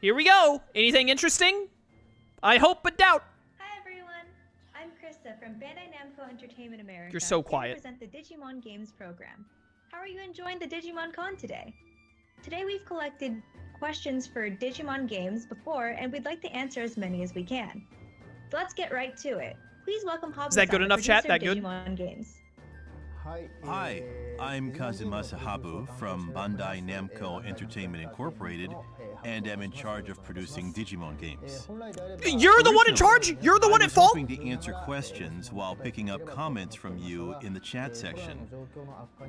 Here we go. Anything interesting? I hope but doubt. Hi everyone, I'm Krista from Bandai Namco Entertainment America. You're so quiet. To present the Digimon Games program. How are you enjoying the Digimon Con today? Today we've collected questions for Digimon games before, and we'd like to answer as many as we can. So let's get right to it. Please welcome Habu. Is that good enough, chat? That good? Digimon Games. Hi, I'm Kazumasa Habu from Bandai Namco Entertainment Incorporated, and am in charge of producing Digimon games. You're the one in charge? You're the one at fault? I was hoping to answer questions while picking up comments from you in the chat section.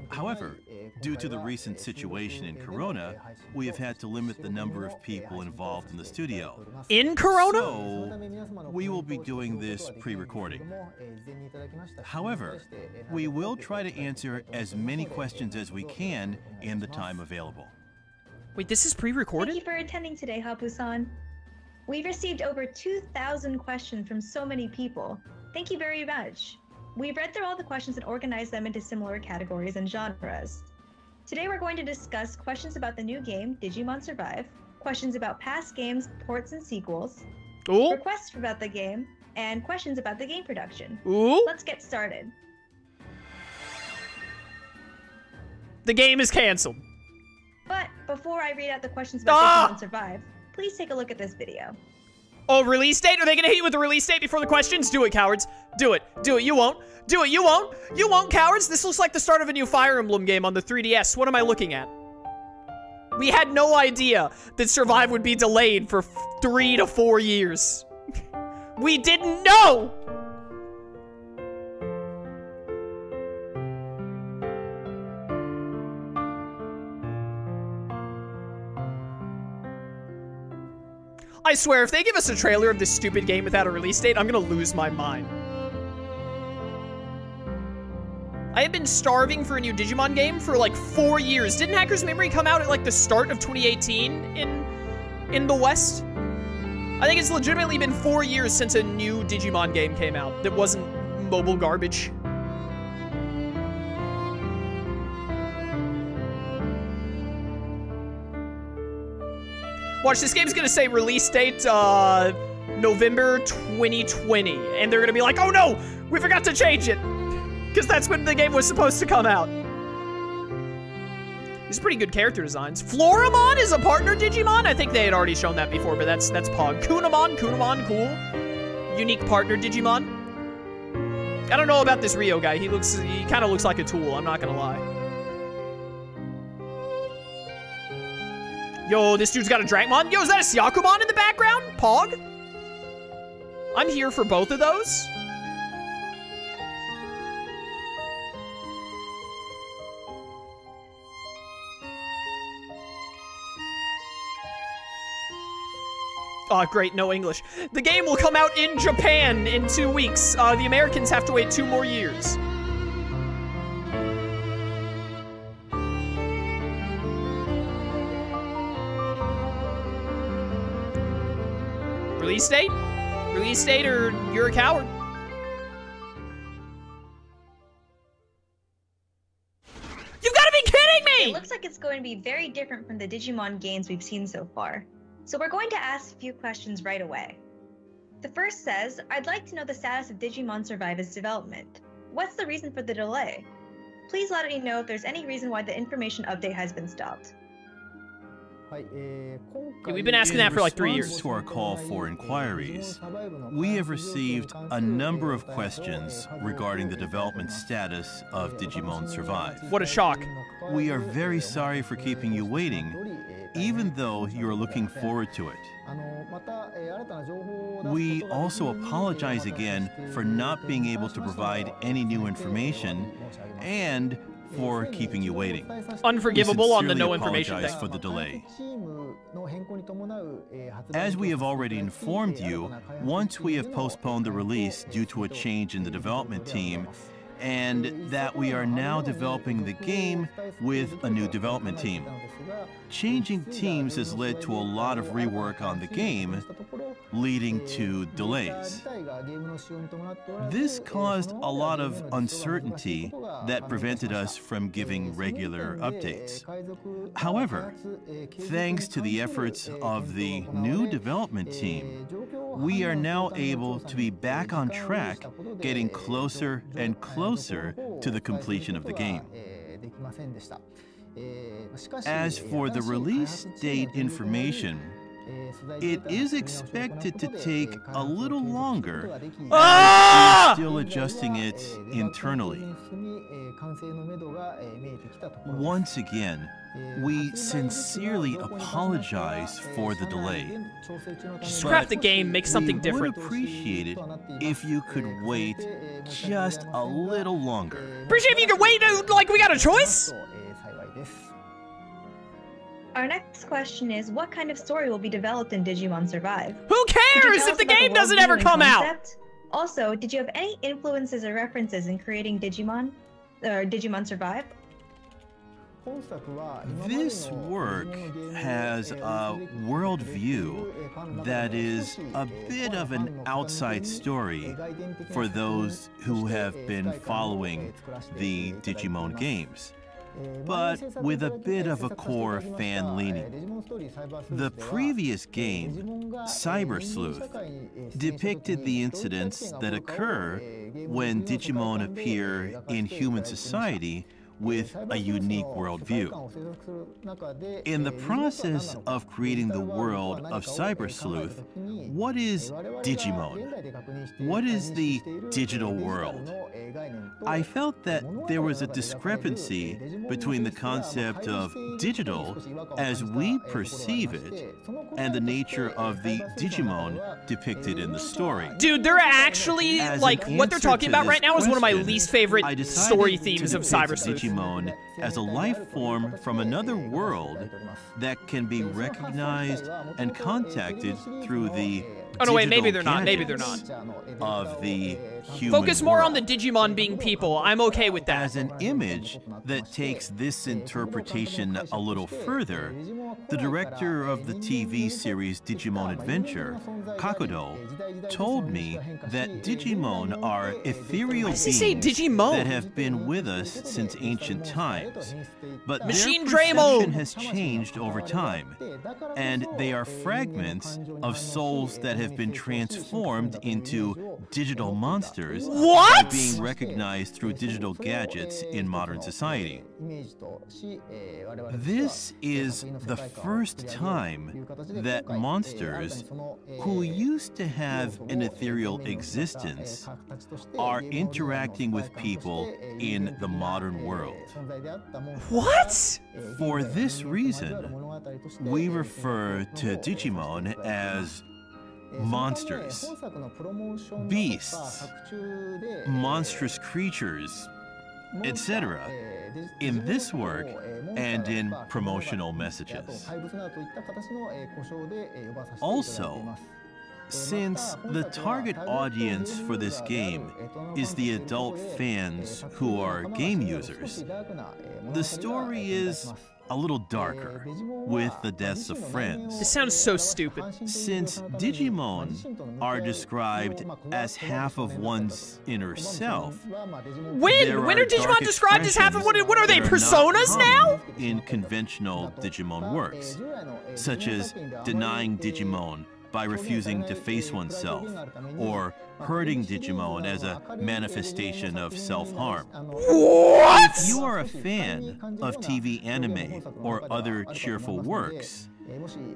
However, due to the recent situation in Corona, we have had to limit the number of people involved in the studio. In Corona? So, we will be doing this pre-recording. However, we will try to answer as many questions as we can in the time available. Wait, this is pre-recorded? Thank you for attending today, Habu-san. We've received over 2,000 questions from so many people. Thank you very much. We've read through all the questions and organized them into similar categories and genres. Today we're going to discuss questions about the new game, Digimon Survive, questions about past games, ports and sequels, Ooh. requests about the game, and questions about the game production. Ooh. Let's get started. The game is canceled. But before I read out the questions about Digimon Survive, please take a look at this video. Oh, release date? Are they gonna hit you with the release date before the questions? Do it, cowards. Do it. Do it. You won't. Do it. You won't. You won't, cowards. This looks like the start of a new Fire Emblem game on the 3DS. What am I looking at? We had no idea that Survive would be delayed for 3 to 4 years. We didn't know! I swear, if they give us a trailer of this stupid game without a release date, I'm gonna lose my mind. I have been starving for a new Digimon game for like 4 years. Didn't Hacker's Memory come out at like the start of 2018 in the West? I think it's legitimately been 4 years since a new Digimon game came out that wasn't mobile garbage. Watch, this game's gonna say release date, November 2020. And they're gonna be like, oh no, we forgot to change it. Because that's when the game was supposed to come out. These are pretty good character designs. Floramon is a partner Digimon? I think they had already shown that before, but that's Pog. Kunamon, cool. Unique partner Digimon. I don't know about this Rio guy. He kind of looks like a tool, I'm not gonna lie. Yo, this dude's got a Dragmon. Yo, is that a Syakumon in the background? Pog? I'm here for both of those. Oh, great, no English. The game will come out in Japan in 2 weeks. The Americans have to wait 2 more years. Release date? Release date or you're a coward. You've got to be kidding me! It looks like it's going to be very different from the Digimon games we've seen so far. So we're going to ask a few questions right away. The first says, I'd like to know the status of Digimon Survive's development. What's the reason for the delay? Please let me know if there's any reason why the information update has been stopped. Yeah, we've been asking that for like 3 years. To our call for inquiries, we have received a number of questions regarding the development status of Digimon Survive. What a shock. We are very sorry for keeping you waiting, even though you're looking forward to it. We also apologize again for not being able to provide any new information and for keeping you waiting. Unforgivable on the no information thing. For the delay. As we have already informed you, once we have postponed the release due to a change in the development team, and that we are now developing the game with a new development team. Changing teams has led to a lot of rework on the game, leading to delays. This caused a lot of uncertainty that prevented us from giving regular updates. However, thanks to the efforts of the new development team, we are now able to be back on track, getting closer and closer to the completion of the game. As for the release date information, it is expected to take a little longer as we're still adjusting it internally. Once again, we sincerely apologize for the delay. Scrap the game, make something different. We would appreciate it if you could wait just a little longer. Appreciate if you could wait, like we got a choice? Our next question is, what kind of story will be developed in Digimon Survive? Who cares if the game doesn't ever come out? Also, did you have any influences or references in creating Digimon, or Digimon Survive? This work has a worldview that is a bit of an outside story for those who have been following the Digimon games, but with a bit of a core fan leaning. The previous game, Cyber Sleuth, depicted the incidents that occur when Digimon appear in human society with a unique worldview. In the process of creating the world of Cyber Sleuth, what is Digimon? What is the digital world? I felt that there was a discrepancy between the concept of digital as we perceive it and the nature of the Digimon depicted in the story. Dude, they're actually, like, what they're talking about right now is one of my least favorite story themes of Cyber Sleuth. Digimon as a life form from another world that can be recognized and contacted through the oh no, wait, maybe they're not. Maybe they're not. Of the human Focus more world. on the Digimon being people. I'm okay with that. As an image that takes this interpretation a little further, the director of the TV series Digimon Adventure, Kakudo, told me that Digimon are ethereal beings that have been with us since ancient times, but Machine their perception Draymon has changed over time, and they are fragments of souls that have been transformed into digital monsters by being recognized through digital gadgets in modern society. This is the first time that monsters who used to have an ethereal existence are interacting with people in the modern world. What? For this reason, we refer to Digimon as monsters, beasts, monstrous creatures, etc. in this work and in promotional messages. Also, since the target audience for this game is the adult fans who are game users, the story is a little darker, with the deaths of friends. This sounds so stupid. Since Digimon are described as half of one's inner self, When are Digimon described as half of what are they, personas now? In conventional Digimon works, such as denying Digimon by refusing to face oneself, or hurting Digimon as a manifestation of self-harm. What? If you are a fan of TV anime or other cheerful works,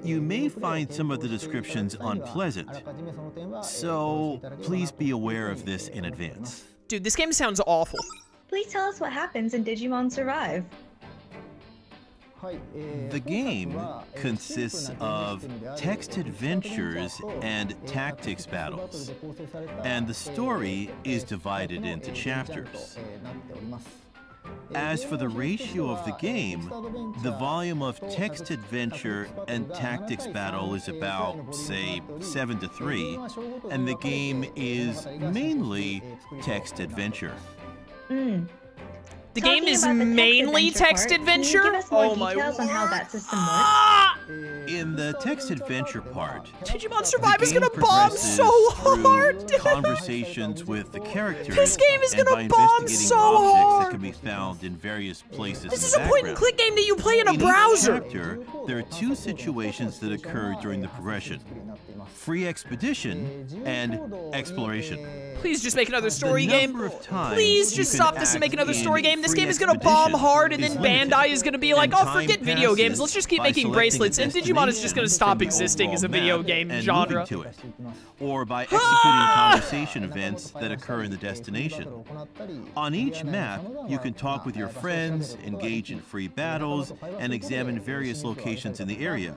you may find some of the descriptions unpleasant, so please be aware of this in advance. Dude, this game sounds awful. Please tell us what happens in Digimon Survive. The game consists of text adventures and tactics battles, and the story is divided into chapters. As for the ratio of the game, the volume of text adventure and tactics battle is about, say, 7:3, and the game is mainly text adventure. The game is Talking about the mainly text part, adventure? Can you give us more Oh my details on how word. that system works? Ah! In the text adventure part, Digimon Survive is the game gonna bomb progresses so through hard, dude. conversations with the characters. This game is and gonna by bomb investigating so objects hard. that can be found in various places. This in is the a point-and-click game that you play in a In browser. each chapter, there are two situations that occur during the progression: free expedition and exploration. Please just make another story The game. number of times Please you just can stop this and make act another in story game. This free game is gonna bomb expedition hard, and is then limited, Bandai is gonna be like, and oh, time forget video passes games. Let's just keep by making selecting bracelets. And Digimon is just gonna destination stop from the existing as a overall video map game and genre. moving to it, or by executing conversation events that occur in the destination. On each map, you can talk with your friends, engage in free battles, and examine various locations in the area.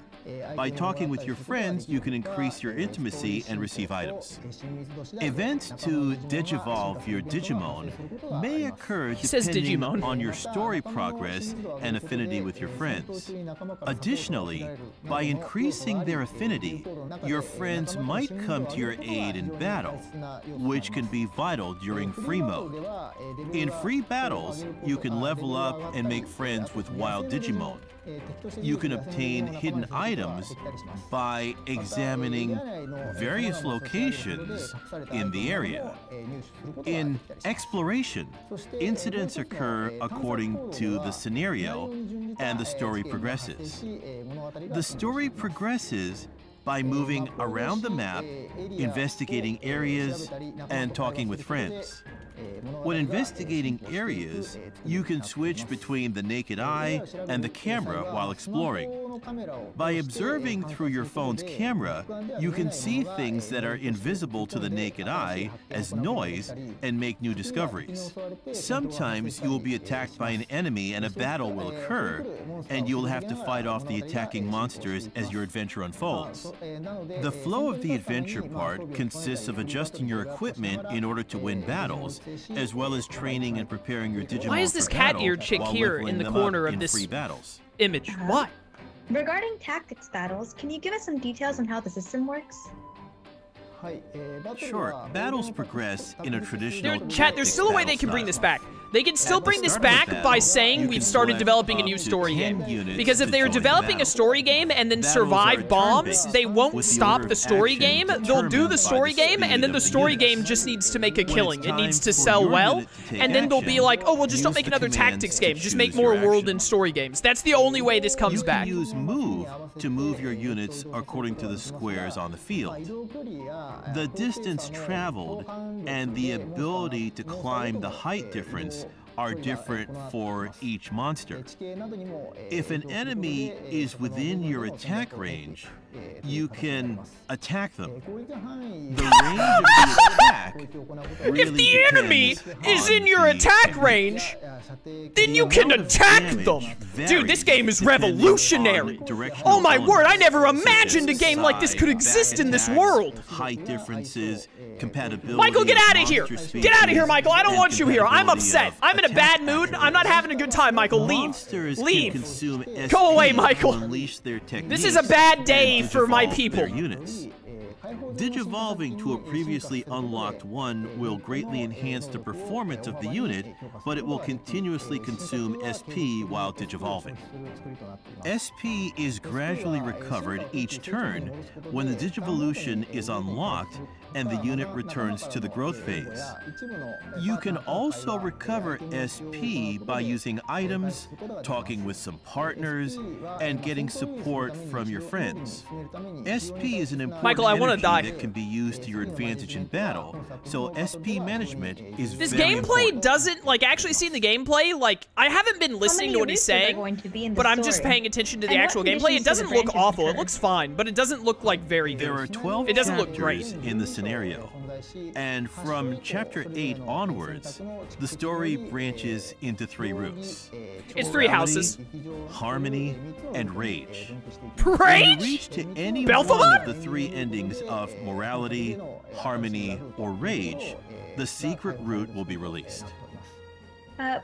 By talking with your friends, you can increase your intimacy and receive items. Events to digivolve your Digimon may occur says depending Digimon. on your story progress and affinity with your friends. Additionally, by increasing their affinity, your friends might come to your aid in battle, which can be vital during free mode. In free battles, you can level up and make friends with wild Digimon. You can obtain hidden items by examining various locations in the area. In exploration, incidents occur according to the scenario, and the story progresses. The story progresses by moving around the map, investigating areas, and talking with friends. When investigating areas, you can switch between the naked eye and the camera while exploring. By observing through your phone's camera, you can see things that are invisible to the naked eye as noise and make new discoveries. Sometimes you will be attacked by an enemy and a battle will occur, and you will have to fight off the attacking monsters as your adventure unfolds. The flow of the adventure part consists of adjusting your equipment in order to win battles, as well as training and preparing your Digimon. Why is this for battle cat-eared chick while here leveling in the them corner up of in this free battles. image? Why? Regarding tactics battles, can you give us some details on how the system works? Sure, battles progress in a traditional. Chat, there's still a way they can bring this back. They can still bring this back by saying we've started developing a new story game. Because if they're developing a story game and then Survive bombs, they won't stop the story game. They'll do the story game, and then the story game just needs to make a killing. It needs to sell well, and then they'll be like, oh, well, just don't make another tactics game. Just make more world and story games. That's the only way this comes back. You can use move to move your units according to the squares on the field. The distance traveled and the ability to climb the height difference are different for each monster. If an enemy is within your attack range, you can attack them. The range of the attack really If the enemy is in your attack range, then you can attack them. Dude, this game is revolutionary. Oh my word, I never imagined a game like this could exist in this world. Height differences, compatibility. Michael, get out of here. monster Get out of here, species, Michael. I don't and want you here. I'm compatibility upset. of I'm in a bad attack mood. patterns. I'm not having a good time, Michael. Leave. Monsters Leave. can consume SP Go away, to Michael. unleash their This is a bad day and for my digivolve people. their units. Digivolving to a previously unlocked one will greatly enhance the performance of the unit, but it will continuously consume SP while digivolving. SP is gradually recovered each turn when the digivolution is unlocked and the unit returns to the growth phase. You can also recover SP by using items, talking with some partners, and getting support from your friends. SP is an important Michael, I wanna energy die. that can be used to your advantage in battle, so SP management is This very gameplay important. doesn't, like, actually seeing the gameplay, like, I haven't been listening to what he's saying, but I'm just paying attention to the And what actual gameplay. conditions It do the doesn't look branches awful. It occur? looks fine, but it doesn't look, like, very good. There are 12 It doesn't look chapters great. in the scenario, and from chapter 8 onwards, the story branches into 3 routes. It's 3 Morality, houses. harmony, and rage. When Rage? you reach to any Belphegor? one of the 3 endings of morality, harmony, or rage, the secret route will be released.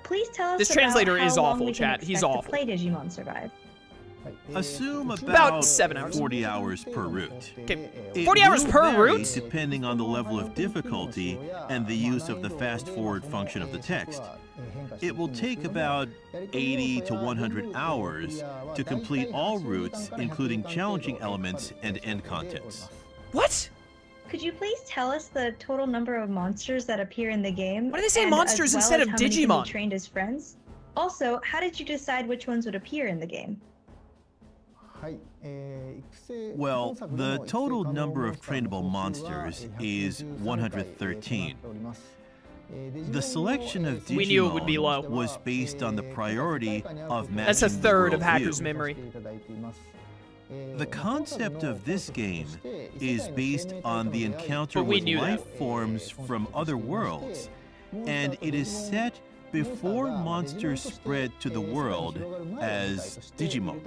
Please tell us This about translator how is long awful, we can chat. He's expect to awful. play Digimon Survive. Assume About 7 hours. 40 hours per route. Okay, It 40 hours will per vary route? depending on the level of difficulty and the use of the fast-forward function of the text. It will take about 80 to 100 hours to complete all routes, including challenging elements and end contents. What? Could you please tell us the total number of monsters that appear in the game? Why do they say and monsters as well instead as of how many can be Digimon? trained as friends? Also, how did you decide which ones would appear in the game? Well, the total number of trainable monsters is 113. The selection of Digimon We knew it would be low. was based on the priority of matching That's a the third of worldview. Hacker's memory. The concept of this game is based on the encounter But we with knew that. life forms from other worlds, and it is set before monsters spread to the world as Digimon.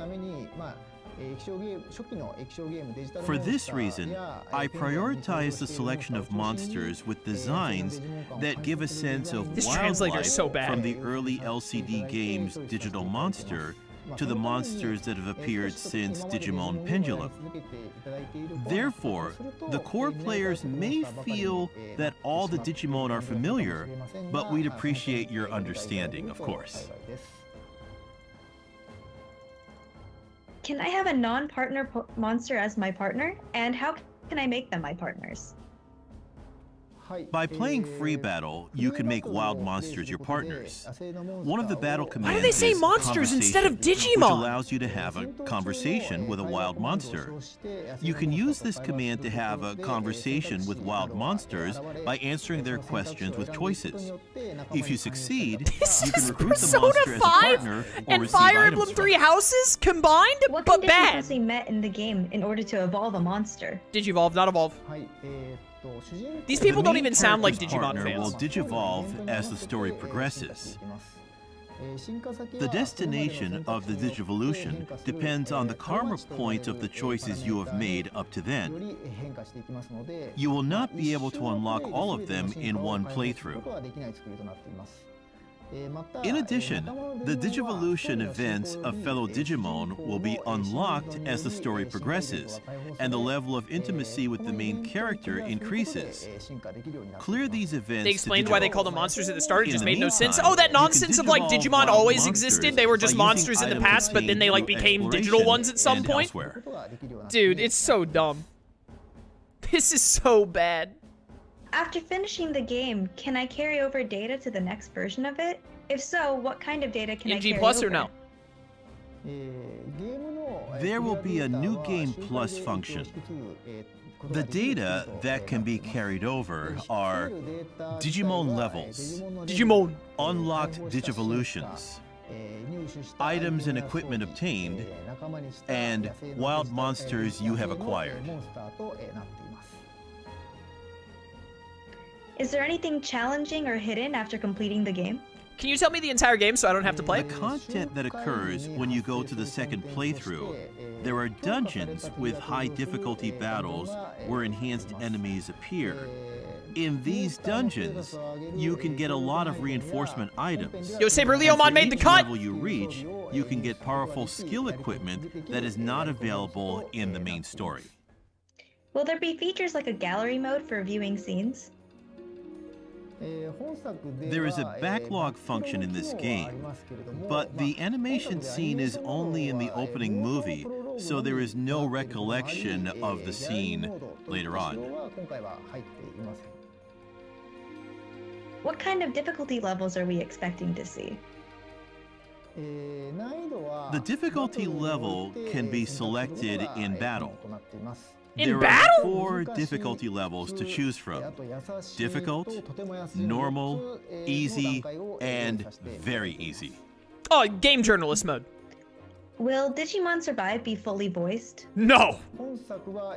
For this reason, I prioritize the selection of monsters with designs that give a sense of This translator is wildlife so bad. from the early LCD games Digital Monster to the monsters that have appeared since Digimon Pendulum. Therefore, the core players may feel that all the Digimon are familiar, but we'd appreciate your understanding, of course. Can I have a non-partner monster as my partner? And how can I make them my partners? By playing free battle, you can make wild monsters your partners. One of the battle commands Why do they say is monsters instead of conversation, Digimon? which allows you to have a conversation with a wild monster. You can use this command to have a conversation with wild monsters by answering their questions with choices. If you succeed, This you can is recruit the Persona monster as a 5 partner or and receive Fire items Emblem from 3 it. Houses combined, What but conditions bad. must be met in the game in order to evolve a monster? Digivolve, not evolve. These people The don't main even sound like character's Digimon partner will fans. digivolve as the story progresses. The destination of the Digivolution depends on the karma point of the choices you have made up to then. You will not be able to unlock all of them in one playthrough. In addition, the Digivolution events of fellow Digimon will be unlocked as the story progresses, and the level of intimacy with the main character increases. Clear these events. They explained why they called them monsters at the start. It In just the made no sense. meantime, Oh, that you can nonsense of like digivolve Digimon wild always monsters existed. They were just by using monsters in the items past, but then they like obtained became through digital exploration ones at some and point. elsewhere. Dude, it's so dumb. This is so bad. After finishing the game, can I carry over data to the next version of it? If so, what kind of data can I In carry G Plus over? or no? There will be a new Game Plus function. The data that can be carried over are Digimon levels, Digimon. unlocked Digivolutions, items and equipment obtained, and wild monsters you have acquired. Is there anything challenging or hidden after completing the game? Can you tell me the entire game so I don't have to play? The content that occurs when you go to the second playthrough, there are dungeons with high difficulty battles where enhanced enemies appear. In these dungeons, you can get a lot of reinforcement items. Yo, Saber And Leomon for made the each cut! level you reach, you can get powerful skill equipment that is not available in the main story. Will there be features like a gallery mode for viewing scenes? There is a backlog function in this game, but the animation scene is only in the opening movie, so there is no recollection of the scene later on. What kind of difficulty levels are we expecting to see? The difficulty level can be selected in battle. In There battle? are 4 difficulty levels to choose from: difficult, normal, easy, and very easy. Oh, game journalist mode. Will Digimon Survive be fully voiced? No.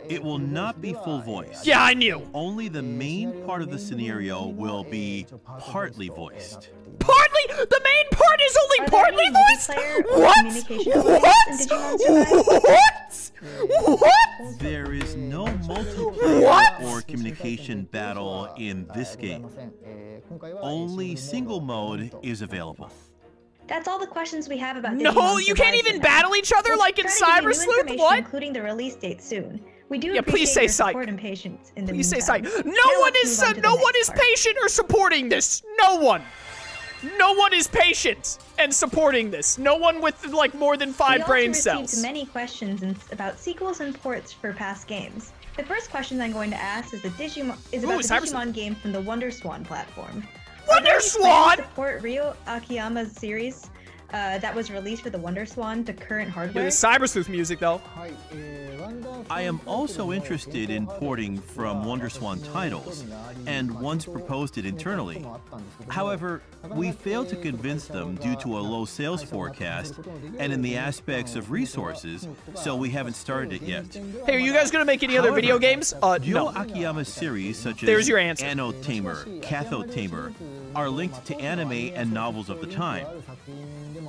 It will not be full voice. Yeah, I knew. Only the main part of the scenario will be partly voiced. Partly? The main part is only Are there partly any voiced? multiplayer or What? communication elements in Digimon Survive? What? What? There is no multiplayer What? or communication battle in this game. Only single mode is available. That's all the questions we have about No, Digimon's you can't device even right now. battle each other We'll like in try to give you new Cyber Sleuth? information, What? including the release date soon. We do Yeah, appreciate please say your psych. support and patience in the Please say meantime. psych. Now No one let's is move on to the no one next is part. patient or supporting this. No one. No one is patient and supporting this. No one with like more than 5 brain We also cells. received many questions about sequels and ports for past games. The first question I'm going to ask is about the Digimon game from the Wonder Swan platform. Wonder Swan! Support Ryo Akiyama's series that was released for the Wonder Swan to current hardware. Yeah, the Cyber Sleuth music though. I am also interested in porting from WonderSwan titles, and once proposed it internally. However, we failed to convince them due to a low sales forecast and in the aspects of resources, so we haven't started it yet. Hey, are you guys gonna make any other video games? Ryo No. Akiyama's series such as There's your answer. Anno Tamer, Katho Tamer are linked to anime and novels of the time.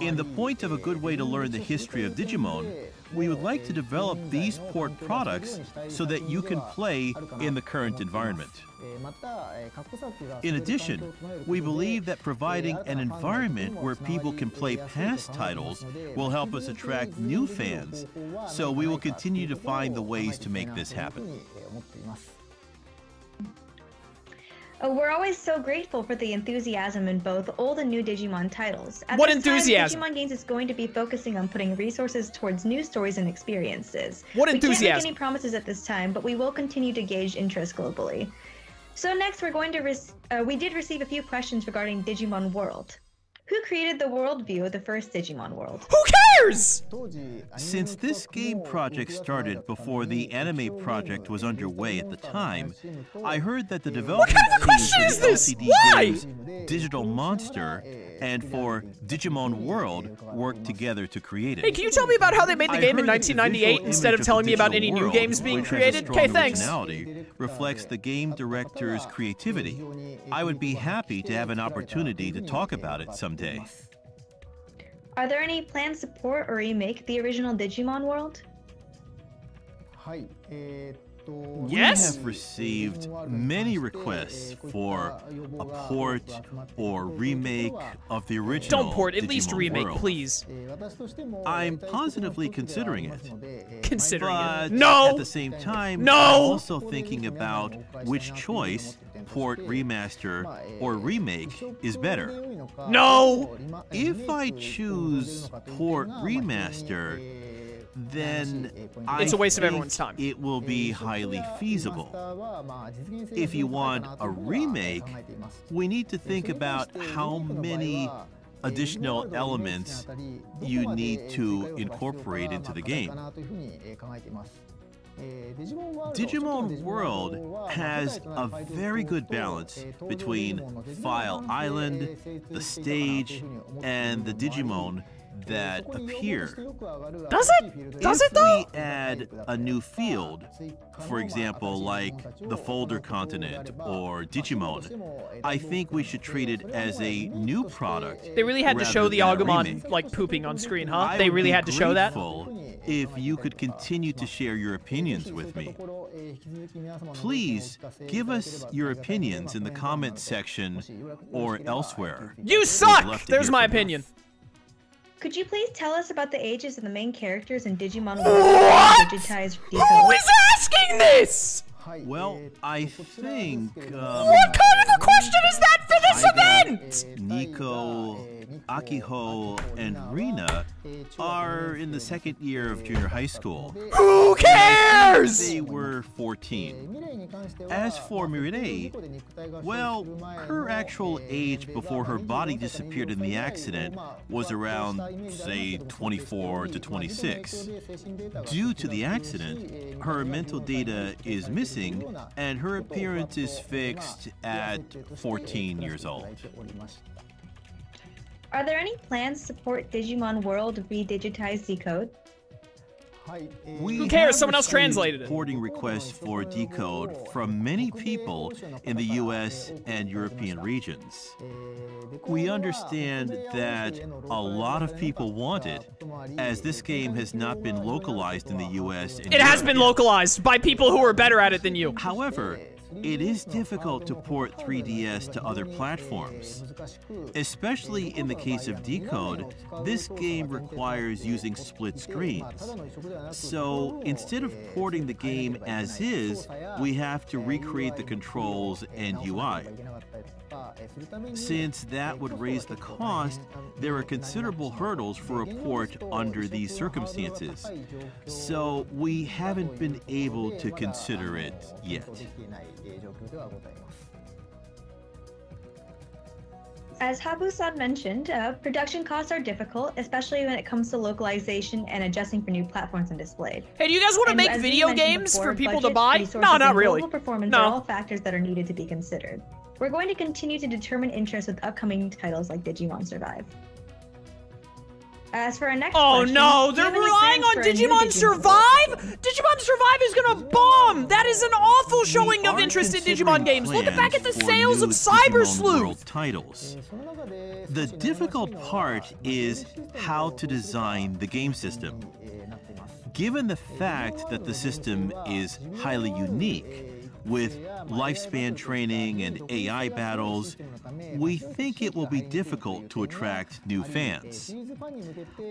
In the point of a good way to learn the history of Digimon, we would like to develop these port products so that you can play in the current environment. In addition, we believe that providing an environment where people can play past titles will help us attract new fans, so we will continue to find the ways to make this happen. We're always so grateful for the enthusiasm in both old and new Digimon titles. At What this enthusiasm? Time, Digimon Games is going to be focusing on putting resources towards new stories and experiences. What We can't enthusiasm? make any promises at this time, but we will continue to gauge interest globally. So next, we're going to we did receive a few questions regarding Digimon World. Who created the worldview of the first Digimon world? Who cares? Since this game project started before the anime project was underway at the time, I heard that the development kind of team question for is the this? LCD Why? games Digital Monster and for Digimon World worked together to create it. Hey, can you tell me about how they made the I game in heard that the 1998 visual instead of image telling the me about digital any new world, games being which has a created? strong Okay, thanks. originality, reflects the game director's creativity. I would be happy to have an opportunity to talk about it someday. Are there any plans to port or remake the original Digimon world? We Yes? have received many requests for a port or remake of the original Don't port, at least Digimon remake, world. please. I'm positively considering it. Considering But it. No! at the same time, No! I'm also thinking about which choice, port, remaster, or remake, is better. No! If I choose port remaster, then It's a waste of I everyone's think time. It will be highly feasible. If you want a remake, we need to think about how many additional elements you need to incorporate into the game. Digimon World has a very good balance between File Island, the stage, and the Digimon that appear. Does it? Does it though? If we add a new field, for example, like the Folder Continent or Digimon, I think we should treat it as a new product. They really had to show rather the than a Agumon remake. like pooping on screen, huh? I They would really be had to show that? grateful if you could continue to share your opinions with me. Please give us your opinions in the comments section or elsewhere. You We'd suck! love to There's hear my from you. opinion. Could you please tell us about the ages of the main characters in Digimon What? digitized Who decode? is asking this? Well, I think What kind of a question is that for this event? Nico, Akiho, and Rina are in the second year of junior high school. Who cares? They were 14. As for Mirei, well, her actual age before her body disappeared in the accident was around, say, 24 to 26. Due to the accident, her mental data is missing and her appearance is fixed at 14 years old. Are there any plans to support Digimon World redigitized decode? Who cares? Someone else translated it. Porting requests for decode from many people in the US and European regions. We understand that a lot of people want it, as this game has not been localized in the US and It has Europe been yet. localized by people who are better at it than you. However, it is difficult to port 3DS to other platforms. Especially in the case of Decode, this game requires using split screens. So instead of porting the game as is, we have to recreate the controls and UI. Since that would raise the cost, there are considerable hurdles for a port under these circumstances. So we haven't been able to consider it yet. As Habu-san mentioned, production costs are difficult, especially when it comes to localization and adjusting for new platforms and display. Hey, do you guys want to make video games for people to buy? No, not really. Performance are all factors that are needed to be considered. We're going to continue to determine interest with upcoming titles like Digimon Survive. As for our next question, no, they're relying on Digimon Survive? Digimon Survive is gonna bomb! That is an awful showing of interest in Digimon games. Look back at the sales of Cyber Sleuth! Titles. The difficult part is how to design the game system. Given the fact that the system is highly unique, with lifespan training and AI battles, we think it will be difficult to attract new fans.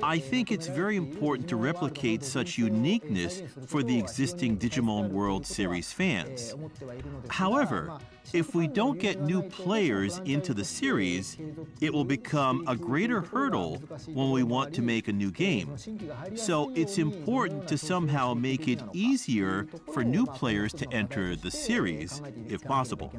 I think it's very important to replicate such uniqueness for the existing Digimon World Series fans. However, if we don't get new players into the series, it will become a greater hurdle when we want to make a new game. So it's important to somehow make it easier for new players to enter the series, if possible.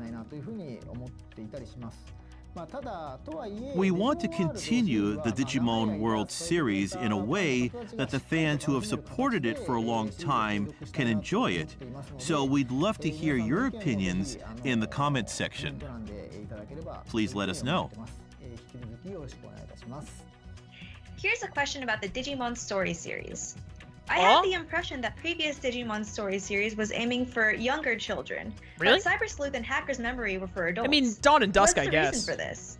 We want to continue the Digimon World Series in a way that the fans who have supported it for a long time can enjoy it. So we'd love to hear your opinions in the comments section. Please let us know. Here's a question about the Digimon Story series. I had the impression that previous Digimon Story series was aiming for younger children. Really? But Cyber Sleuth and Hacker's Memory were for adults. I mean, Dawn and Dusk, I guess. What's the reason for this?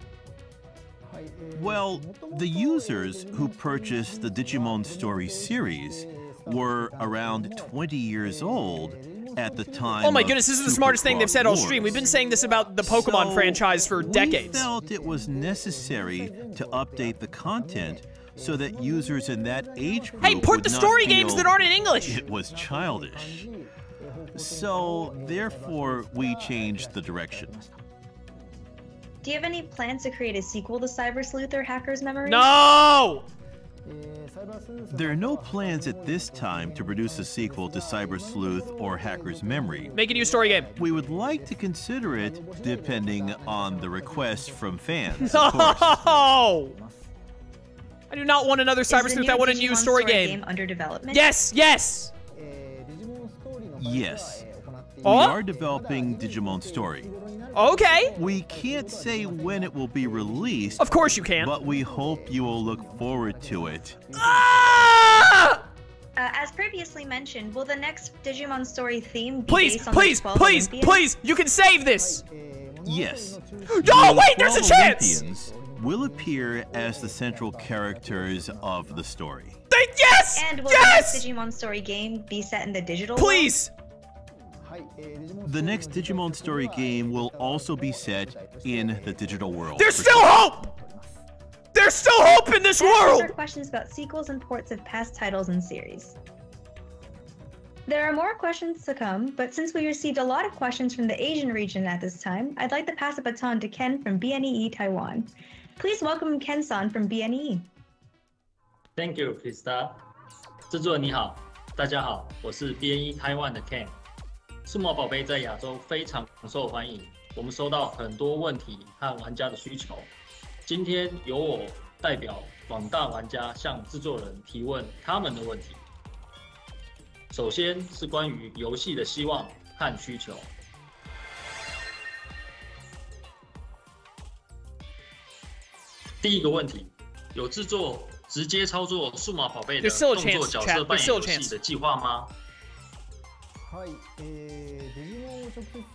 Well, the users who purchased the Digimon Story series were around 20 years old at the time. Oh my goodness, this is the smartest thing they've said all stream. We've been saying this about the Pokemon franchise for decades. We felt it was necessary to update the content so that users in that age group port the story games that aren't in English! It was childish. So, therefore, we changed the direction. Do you have any plans to create a sequel to Cyber Sleuth or Hacker's Memory? No! There are no plans at this time to produce a sequel to Cyber Sleuth or Hacker's Memory. Make a new story game. We would like to consider it depending on the requests from fans, No! of course. I do not want another Cyber Sleuth. I want a new story game. Under development? Yes, yes! Yes. We are developing Digimon Story. Okay. We can't say when it will be released. Of course you can. But we hope you will look forward to it. Ah! As previously mentioned, will the next Digimon Story theme be please, based on please, the 12 please, Olympians? please, you can save this! Yes. Oh, wait, there's a chance! Olympians will appear as the central characters of the story. Yes! And will the next Digimon Story game be set in the digital Please! world? The next Digimon Story game will also be set in the digital world. There's still hope! There's still hope in this world! Answer questions about sequels and ports of past titles and series. There are more questions to come, but since we received a lot of questions from the Asian region at this time, I'd like to pass the baton to Ken from BNEE Taiwan. Please welcome Ken-san from BNEE. Thank you, Krista. 制作人你好，大家好，我是 BNE Taiwan 的 Ken。数码宝贝在亚洲非常受欢迎，我们收到很多问题和玩家的需求。今天由我代表广大玩家向制作人提问他们的问题。首先是关于游戏的希望和需求。第一个问题，有制作直接操作数码宝贝的动作角色扮演游戏的计划吗？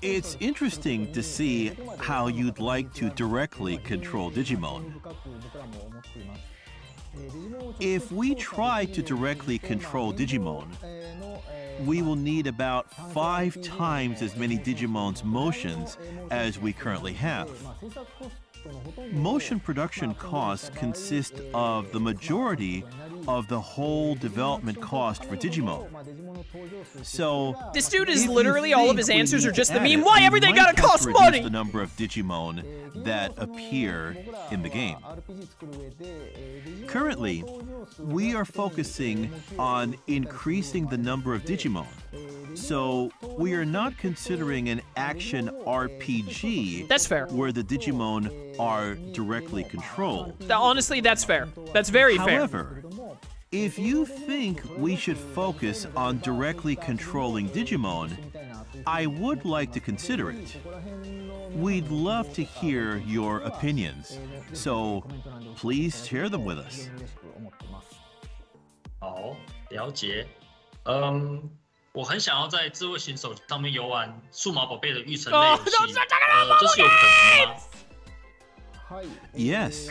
It's interesting to see how you'd like to directly control Digimon. If we try to directly control Digimon, we will need about 5 times as many Digimon's motions as we currently have. Motion production costs consist of the majority of the whole development cost for Digimon. So this dude is literally all of his answers are just the meme. Why we everything might gotta have cost to reduce money? the number of Digimon that appear in the game. Currently, we are focusing on increasing the number of Digimon. So we are not considering an action RPG. That's fair. Where the Digimon are directly controlled. Honestly, that's fair. That's very fair. However, if you think we should focus on directly controlling Digimon, I would like to consider it. We'd love to hear your opinions, so please share them with us. 好，了解。我很想要在智慧型手机上面游玩数码宝贝的育成类游戏，这是有可能吗？ Yes,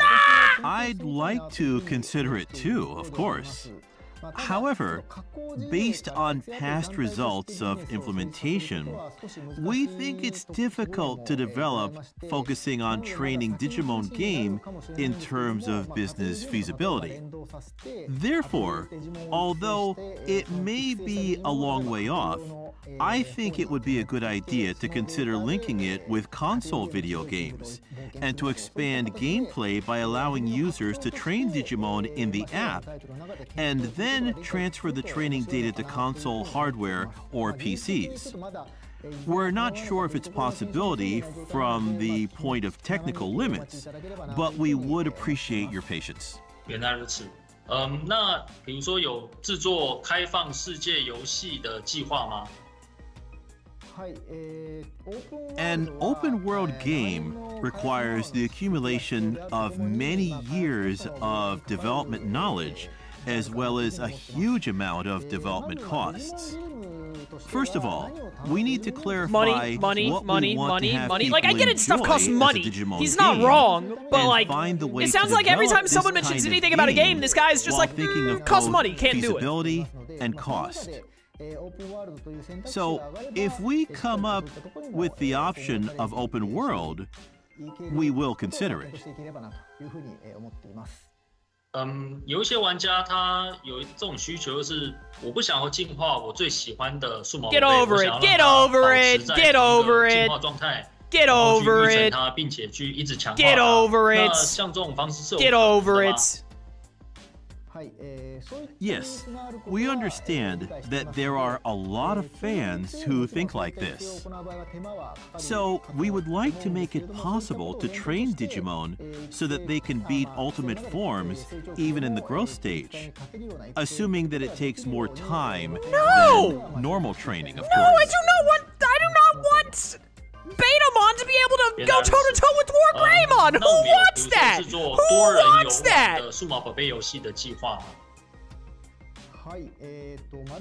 I'd like to consider it too, of course. However, based on past results of implementation, we think it's difficult to develop focusing on training Digimon game in terms of business feasibility. Therefore, although it may be a long way off, I think it would be a good idea to consider linking it with console video games, and to expand gameplay by allowing users to train Digimon in the app, and then transfer the training data to console hardware or PCs. We're not sure if it's a possibility from the point of technical limits, but we would appreciate your patience. 原来如此。那比如说有制作开放世界游戏的计划吗？ An open world game requires the accumulation of many years of development knowledge, as well as a huge amount of development costs. First of all, we need to clarify money. Like, I get it, stuff costs money. He's not wrong, but like, it sounds like every time someone mentions anything about a game, this guy's just like, costs money, can't do it. Feasibility and cost. So, if we come up with the option of open world, we will consider it. 有一些玩家他有这种需求，就是我不想要进化我最喜欢的数码宝贝， Get over it, get over it, get over it, 进化状态 get over 然后去育 it, 成它，并且去一直强化 get 它。 over 那 it, 像这种方式是有 get 可能 over 的吗？ it. Yes, we understand that there are a lot of fans who think like this. So, we would like to make it possible to train Digimon so that they can beat ultimate forms even in the growth stage, assuming that it takes more time than normal training, of No, course. I do not want Betamon to be able to go toe-to-toe with War Greymon! Who wants that? Who wants that? 的数码宝贝游戏的计划吗？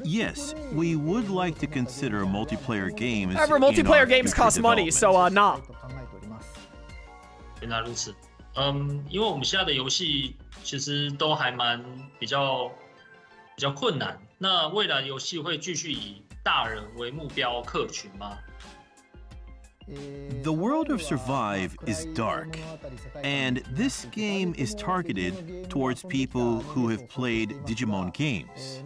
Yes, we would like to consider multiplayer games. However, in our multiplayer games future cost money, so nah. 原来如此。因为我们现在的游戏其实都还比较困难。那未来游戏会继续以大人为目标客群吗？ The world of Survive is dark, and this game is targeted towards people who have played Digimon games.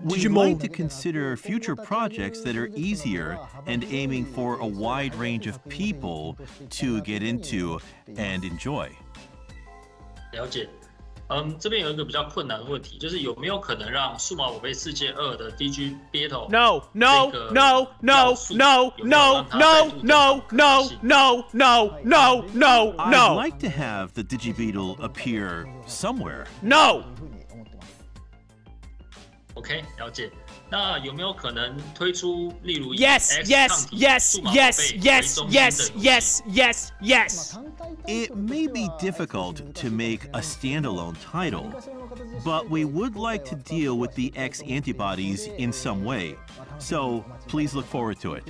We'd like to consider future projects that are easier and aiming for a wide range of people to get into and enjoy. 了解。这边有一个比较困难的问题，就是有没有可能让《数码宝贝世界2》的 DG Battle No. I'd like to have the Digibeetle appear somewhere. No. OK， 了解。那有没有可能推出例如以 Yes. It may be difficult to make a standalone title, but we would like to deal with the X antibodies in some way. So please look forward to it.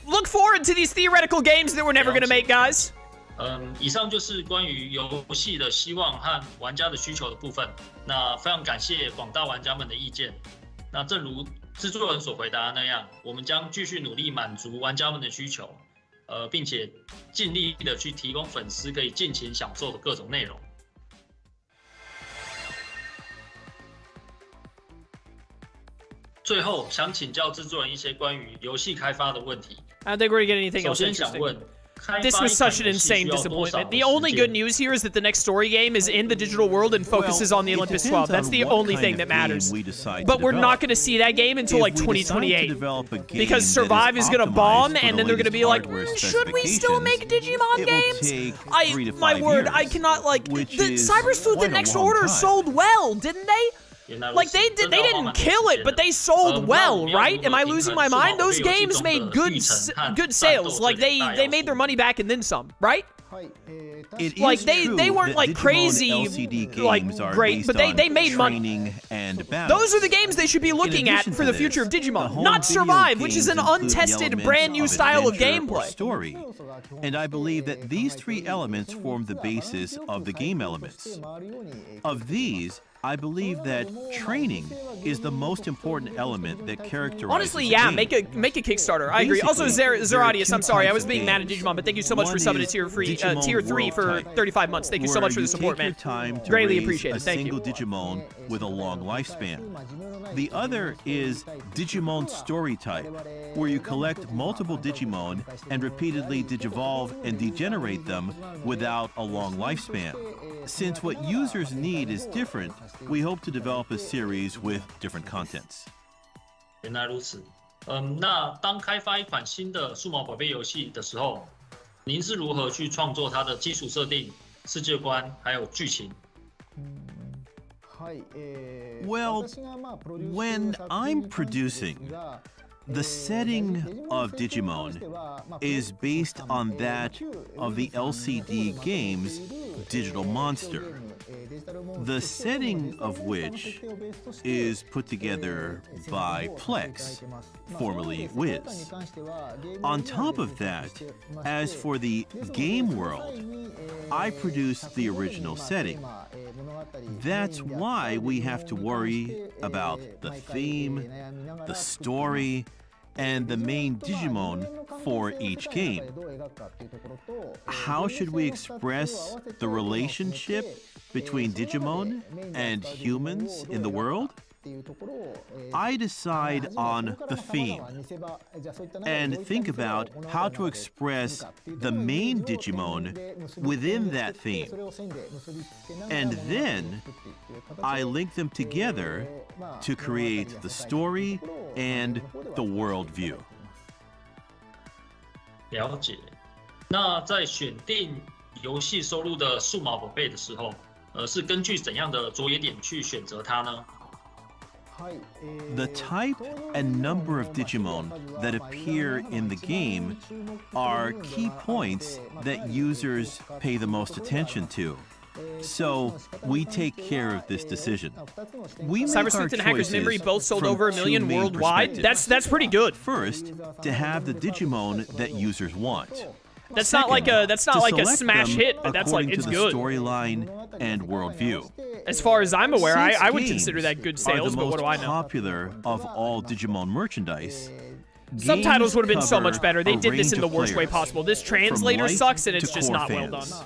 Look forward to these theoretical games that we're never gonna make, guys. 以上就是关于游戏的希望和玩家的需求的部分。那非常感谢广大玩家们的意见。那正如制作人所回答的那样，我们将继续努力满足玩家们的需求，并且尽力的去提供粉丝可以尽情享受的各种内容。最后想请教制作人一些关于游戏开发的问题。I don't think we're gonna get anything 首 else 先想 interesting. 问。 This was such an insane disappointment. The only good news here is that the next story game is in the digital world and focuses on the Olympus 12. That's the only thing that matters. But we're not going to see that game until like 2028. Because Survive is going to bomb, and then they're going to be like, should we still make Digimon games? My word, I cannot, like, the Cyber's Food, the next order sold well, didn't they? Like, they didn't kill it, but they sold well, right? Am I losing my mind? Those games made good sales. Like, they made their money back and then some, right? Like, they weren't, like, crazy, like, great, but they made money. Those are the games they should be looking at for the future of Digimon, not Survive, which is an untested, brand new style of gameplay. And I believe that these three elements form the basis of the game elements. Of these, I believe that training is the most important element that characterizes Honestly, yeah, make a Kickstarter. I agree. Also, Zeradius, I'm sorry, I was being mad at Digimon, but thank you so much for subbing to tier 3 for 35 months. Thank you so much for the support, man. Greatly appreciated. Thank you. A single Digimon with a long lifespan. The other is Digimon story type, where you collect multiple Digimon and repeatedly digivolve and degenerate them without a long lifespan. Since what users need is different, we hope to develop a series with different contents. 原来如此。那当开发一款新的数码宝贝游戏的时候，您是如何去创作它的基础设定、世界观还有剧情？ Well, when I'm producing, the setting of Digimon is based on that of the LCD game's Digital Monster, the setting of which is put together by Plex, formerly Wiz. On top of that, as for the game world, I produced the original setting. That's why we have to worry about the theme, the story, and the main Digimon for each game. How should we express the relationship between Digimon and humans in the world? I decide on the theme and think about how to express the main Digimon within that theme. And then I link them together to create the story and the world view. 了解。那在选定游戏收录的数码宝贝的时候，是根据怎样的着眼点去选择它呢？ The type and number of Digimon that appear in the game are key points that users pay the most attention to. So we take care of this decision. We make our Cybersleuth and Hacker's Memory choices both sold from over 1 two million main worldwide. perspectives. That's pretty good. First, to have the Digimon that users want. That's Second, not like a select smash them hit, but that's like according it's to the good. storyline and worldview. As far as I'm aware, Since I would games consider that good are sales, the but what do I most know? popular of all Digimon merchandise. Subtitles would have been so cover much better. They a did this range in the of worst way players, possible. This from translator light sucks, and it's to just core not well done. fans.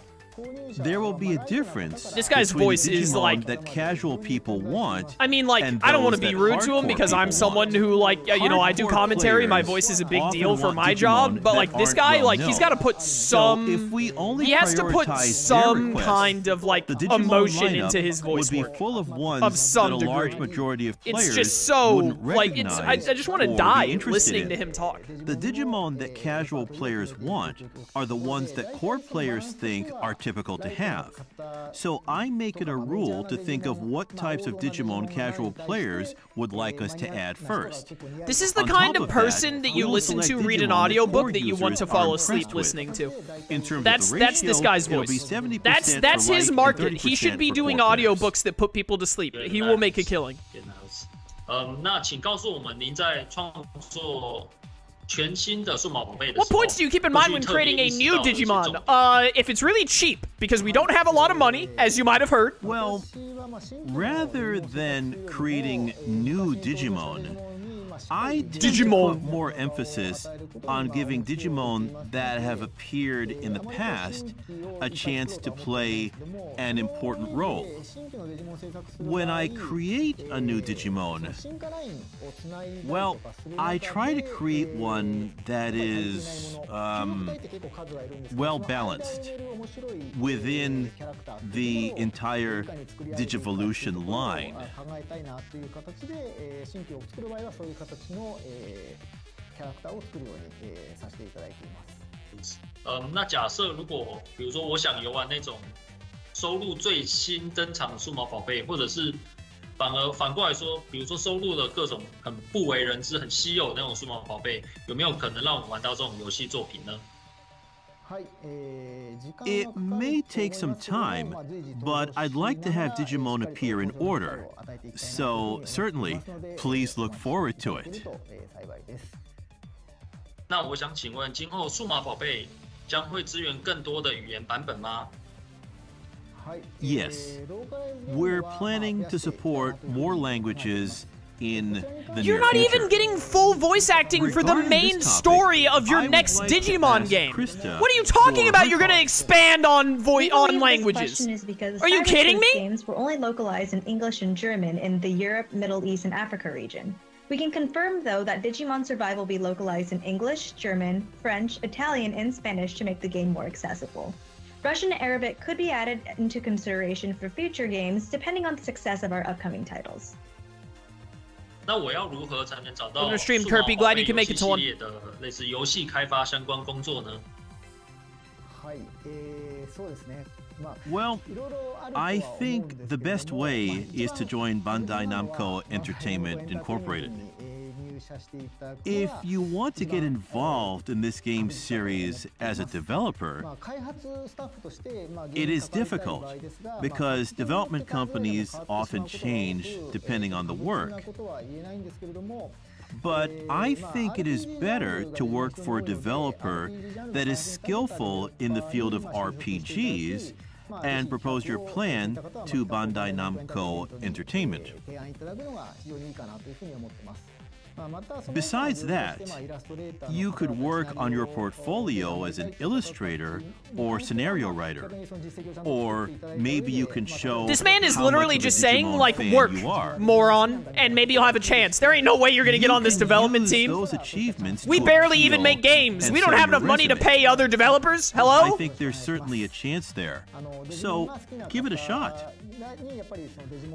There will be a difference. This guy's between voice is Digimon like- that casual people want. I mean, like, and I don't want to those be that rude to him hardcore because I'm people someone want. who, like, you know, I do Hardcore commentary. My players voice is a big often deal for want my Digimon job, but, that like, this aren't guy, well like, he's known. got to put some... So if we only he has to put prioritize some their requests, kind of, like, the Digimon emotion lineup into his voice would be work. full of ones Of some that a large degree. majority of players It's just so, wouldn't like, it's, recognize I just want to or be die interested listening in. to him talk. The Digimon that casual players want are the ones that core players think are typical to have. So I make it a rule to think of what types of Digimon casual players would like us to add first. This is the On kind top of of person that, that you we will listen to select read an Digimon that audiobook core that you want users to are fall impressed asleep with. listening to. In terms That's of the this ratio, guy's it'll be voice. 70% That's for his light market. and He should 30% be for doing core players. audiobooks that put people to sleep. He will make a killing. 原来如此。那请告诉我们，您在创作全新的数码宝贝的 What 时候， points do you keep in mind when creating a new Digimon? If it's really cheap, because we don't have a lot of money, as you might have heard. Well, rather than creating new Digimon, I tend to put more emphasis on giving Digimon that have appeared in the past a chance to play an important role. When I create a new Digimon, well, I try to create one that is well balanced within the entire Digivolution line. 那假设如果比如说我想游玩那种收录最新登场的数码宝贝，或者是反过来说，比如说收录了各种很不为人知、很稀有的那种数码宝贝，有没有可能让我们玩到这种游戏作品呢？ It may take some time, but I'd like to have Digimon appear in order. So, certainly, please look forward to it. 那我想请问，今后数码宝贝将会支援更多的语言版本吗？ Yes, we're planning to support more languages in the You're near not future. even getting full voice acting for the Regarding main this topic, story of your I would next like to Digimon ask game. Krista What are you talking for about? her You're gonna thoughts. expand on We believe this languages. question is because Are you Cyber kidding Sleuth me? games were only localized in English and German in the Europe, Middle East, and Africa region. We can confirm, though, that Digimon Survive will be localized in English, German, French, Italian, and Spanish to make the game more accessible. Russian and Arabic could be added into consideration for future games, depending on the success of our upcoming titles. 那我要如何才能找到 I'm gonna stream 数码 Kirby, 宝 glad 贝 you can 游 make 戏 it to 系 one. 列的类似游戏开发相关工作呢？ Well, I think the best way is to join Bandai Namco Entertainment Incorporated. If you want to get involved in this game series as a developer, it is difficult because development companies often change depending on the work. But I think it is better to work for a developer that is skillful in the field of RPGs and propose your plan to Bandai Namco Entertainment. Besides that, you could work on your portfolio as an illustrator or scenario writer. Or maybe you can show This man is how literally much of a just saying, Digimon like, fan work, you are. moron, and maybe you'll have a chance. There ain't no way you're gonna get You on this can development use team. those achievements We to barely even appeal make games. and We don't sell have your enough money to resume. pay other developers. I Hello? think there's certainly a chance there. So give it a shot.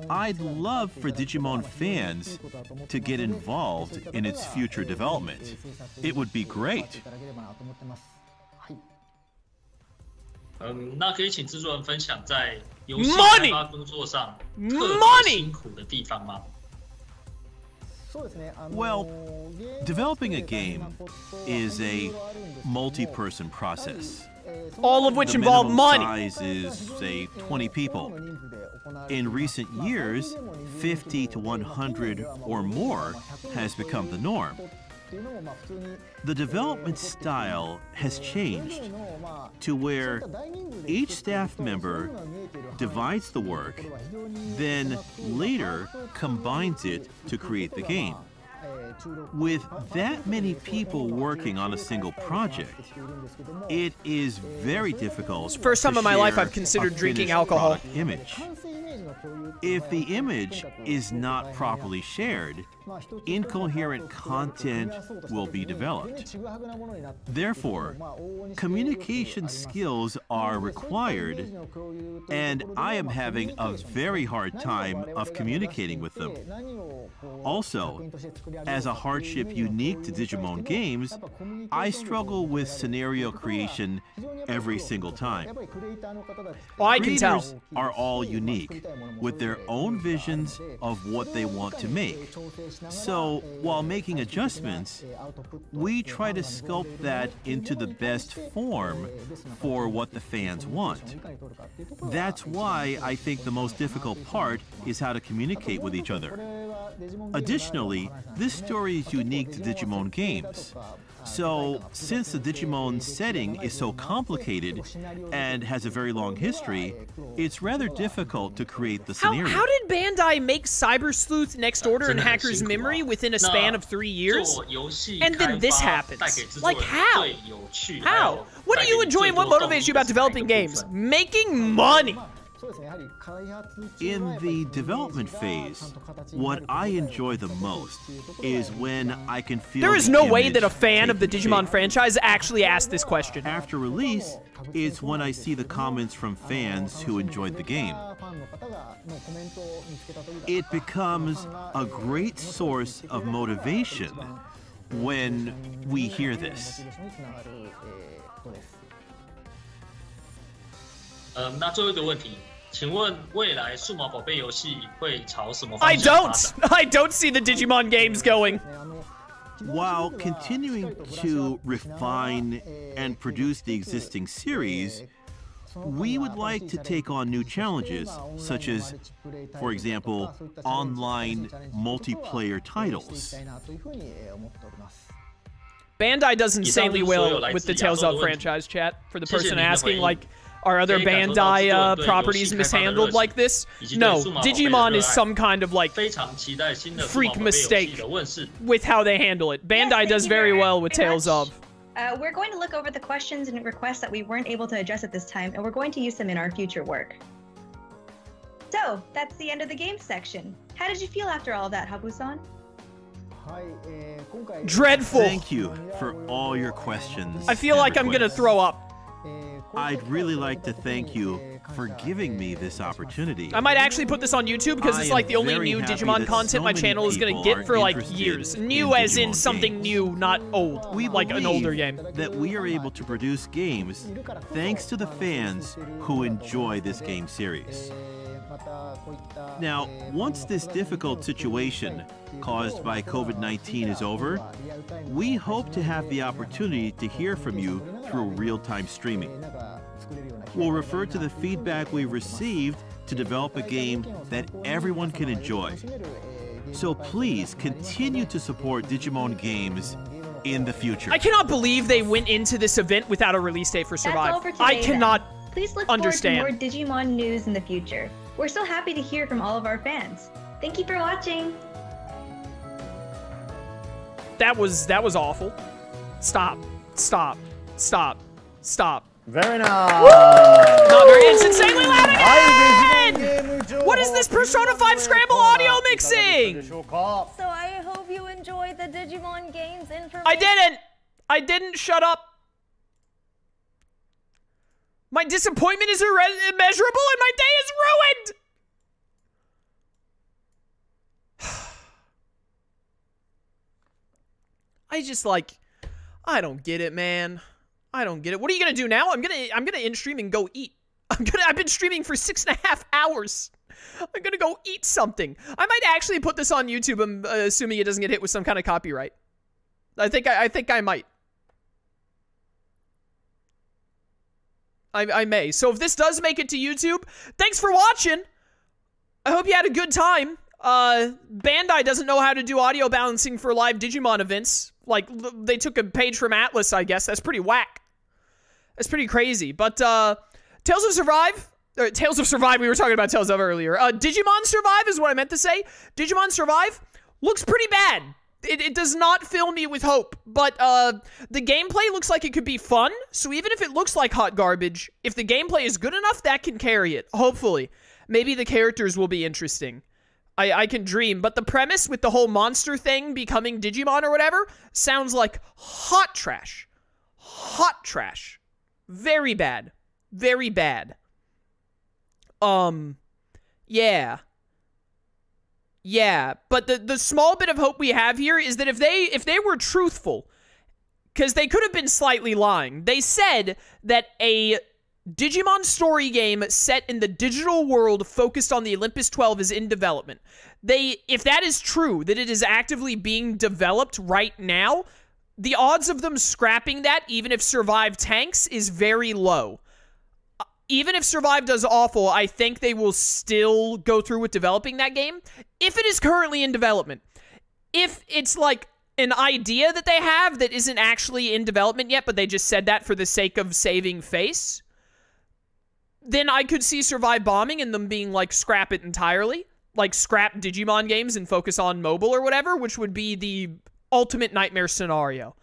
I'd love for Digimon fans to get involved in its future development. It would be great. 那可以请制作人分享在游戏 Money! 开发工作上特 Money! 别辛苦的地方吗？ Well, developing a game is a multi-person process. All of which The involve minimum money. size is, say, 20 people. In recent years, 50 to 100 or more has become the norm. The development style has changed to where each staff member divides the work, then later combines it to create the game. With that many people working on a single project, it is very difficult. First time to in my life share I've considered a drinking finished alcohol. product image. If the image is not properly shared, incoherent content will be developed. Therefore, communication skills are required, and I am having a very hard time of communicating with them. Also, as a hardship unique to Digimon games, I struggle with scenario creation every single time. Well, I can tell. Creators are all unique, with their own visions of what they want to make. So, while making adjustments, we try to sculpt that into the best form for what the fans want. That's why I think the most difficult part is how to communicate with each other. Additionally, this story is unique to Digimon games. So, since the Digimon setting is so complicated and has a very long history, it's rather difficult to create the scenario. How did Bandai make Cyber Sleuth Next Order and Hacker's Memory within a span of 3 years? And then this happens. Like, how? How? What do you enjoy and what motivates you about developing games? Making money! In the development phase, what I enjoy the most is when I can feel There is no way that a fan of the Digimon franchise actually asked this question. After release, it's when I see the comments from fans who enjoyed the game. It becomes a great source of motivation when we hear this. 那最后一个问题，请问未来数码宝贝游戏会朝什么 I 方向发 don't! 展？ I don't see the Digimon games going. While continuing to refine and produce the existing series, we would like to take on new challenges, such as, for example, online multiplayer titles. Bandai does insanely well with the Tales of franchise, chat. For the person asking, like, are other Bandai properties mishandled like this? No, Digimon is some kind of, like, freak mistake with how they handle it. Bandai does very well with Tales of. We're going to look over the questions and requests that we weren't able to address at this time, and we're going to use them in our future work. So, that's the end of the game section. How did you feel after all of that, Habu-san? Dreadful. Thank you for all your questions. I feel like I'm gonna throw up. I'd really like to thank you for giving me this opportunity. I might actually put this on YouTube because it's like the only new Digimon content my channel is gonna get for like years. New as in something new, not old. We like an older game. That we are able to produce games thanks to the fans who enjoy this game series. Now, once this difficult situation caused by COVID-19 is over, we hope to have the opportunity to hear from you through real-time streaming. We'll refer to the feedback we received to develop a game that everyone can enjoy. So please continue to support Digimon games in the future. I cannot believe they went into this event without a release date for Survive. That's all for today, I cannot Please look understand. forward to more Digimon news in the future. We're so happy to hear from all of our fans. Thank you for watching. That was awful. Stop. Stop. Stop. Stop. Very nice. Not very. It's insanely loud again! What is this Persona 5 Scramble audio mixing? So I hope you enjoyed the Digimon games information. I didn't. Shut up. My disappointment is immeasurable and my day is ruined! I don't get it, man. I don't get it. What are you gonna do now? I'm gonna end stream and go eat. I've been streaming for 6.5 hours. I'm gonna go eat something. I might actually put this on YouTube, assuming it doesn't get hit with some kind of copyright. I think I might. I may. So if this does make it to YouTube, thanks for watching. I hope you had a good time. Bandai doesn't know how to do audio balancing for live Digimon events. Like, they took a page from Atlas, I guess. That's pretty whack. That's pretty crazy. But, Tales of Survive, we were talking about Tales of earlier. Digimon Survive is what I meant to say. Digimon Survive looks pretty bad. It does not fill me with hope, but the gameplay looks like it could be fun, so even if it looks like hot garbage, if the gameplay is good enough, that can carry it, hopefully. Maybe the characters will be interesting. I can dream, but the premise with the whole monster thing becoming Digimon or whatever sounds like hot trash. Hot trash. Very bad. Very bad. Yeah. Yeah, but the small bit of hope we have here is that if they were truthful, because they could have been slightly lying. They said that a Digimon story game set in the digital world focused on the Olympus 12 is in development. If that is true, that it is actively being developed right now, the odds of them scrapping that, even if Survive tanks, is very low. Even if Survive does awful, I think they will still go through with developing that game. If it is currently in development. If it's like an idea that they have that isn't actually in development yet, but they just said that for the sake of saving face, then I could see Survive bombing and them being like, scrap it entirely. Like, scrap Digimon games and focus on mobile or whatever, which would be the ultimate nightmare scenario.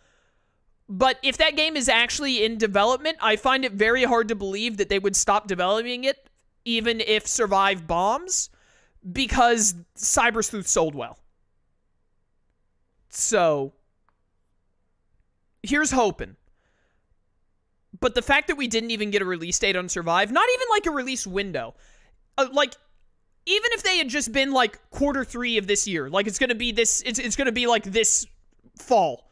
But if that game is actually in development, I find it very hard to believe that they would stop developing it, even if Survive bombs, because Cyber Sleuth sold well. So, here's hoping. But the fact that we didn't even get a release date on Survive, not even like a release window, like, even if they had just been like Q3 of this year, like it's gonna be this, it's gonna be like this fall.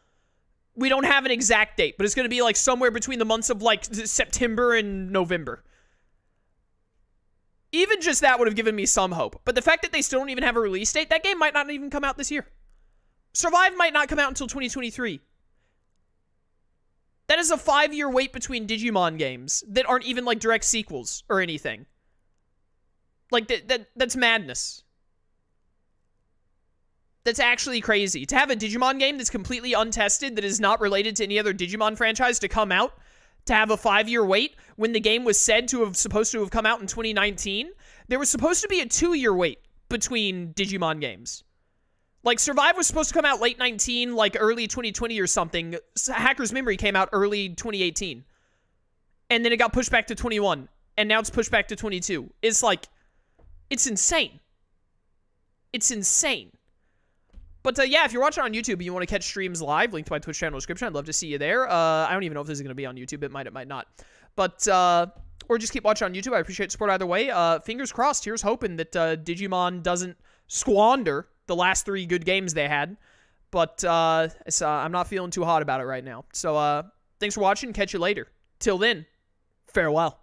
We don't have an exact date, but it's gonna be like somewhere between the months of like September and November. Even just that would have given me some hope. But the fact that they still don't even have a release date, that game might not even come out this year. Survive might not come out until 2023. That is a 5-year wait between Digimon games that aren't even like direct sequels or anything. Like, that's madness. That's actually crazy. To have a Digimon game that's completely untested, that is not related to any other Digimon franchise to come out, to have a 5-year wait when the game was said to have supposed to have come out in 2019, there was supposed to be a 2-year wait between Digimon games. Like, Survive was supposed to come out late 19, like early 2020 or something. Hacker's Memory came out early 2018. And then it got pushed back to 21. And now it's pushed back to 22. It's like, it's insane. It's insane. But yeah, if you're watching on YouTube and you want to catch streams live, link to my Twitch channel description. I'd love to see you there. I don't even know if this is going to be on YouTube. It might not. But, or just keep watching on YouTube. I appreciate the support either way. Fingers crossed. Here's hoping that Digimon doesn't squander the last 3 good games they had. But I'm not feeling too hot about it right now. So thanks for watching. Catch you later. Till then, farewell.